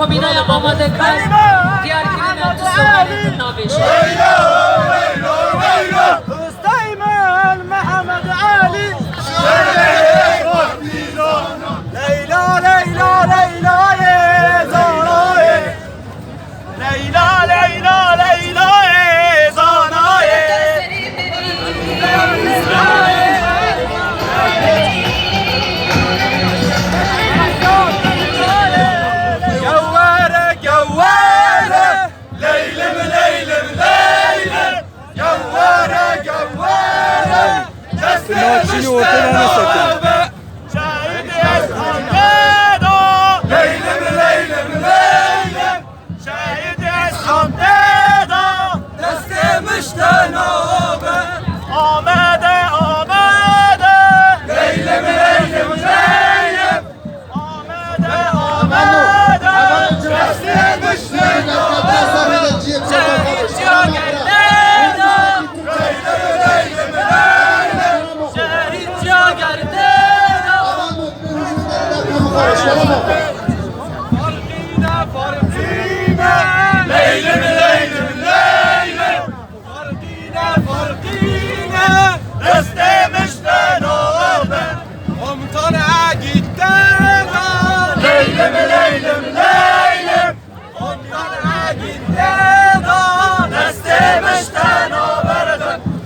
خمینای آماده کرد دیار کردن تو سوال نابش استایمن محمد علی لیلا لیلا لیلا زانای لیلا لیلا لیلا زانای جواره جواره لیلم لیلم لیلم جواره جواره دست مشترابه شهید اسحام دادا لیلم لیلم لیلم شهید اسحام دادا دست مشترابه آمده آمده لیلم لیلم لیلم آمده آمده دست مشترابه شهید جاگرده لیلم لیلم لیلم فرقینه دست مشتنابه امتان اگیدنه لیلم لیلم لیلم امتان اگیدنه دست مشتنابه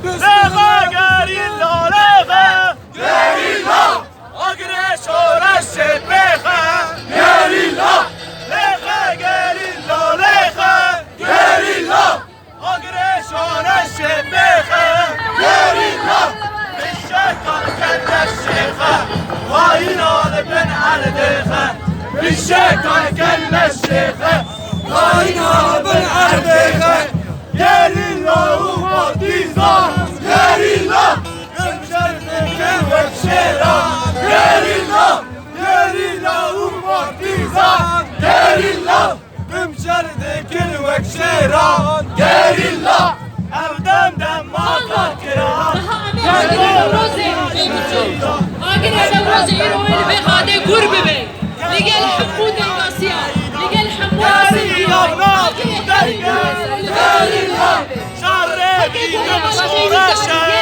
لغا گریلا لغا گریلا اگره شورش بخه گریلا لغا گریلا لغا گریلا اگره شورش بخه گریلا بشکن کن شیخه واینال بن عردخه بشکن کن شیخه واینال بن عردخه گریلا و ماتیزا گریلا گمشرد و شیرا گریلا گریلا و ماتیزا گریلا گمشرد و شیرا گریلا اردم دم ما کرا آگه روز ایرویل به خاده گر ببین لگه الحمود الواسیان لگه الحمود گریلا شر دیگم شورشه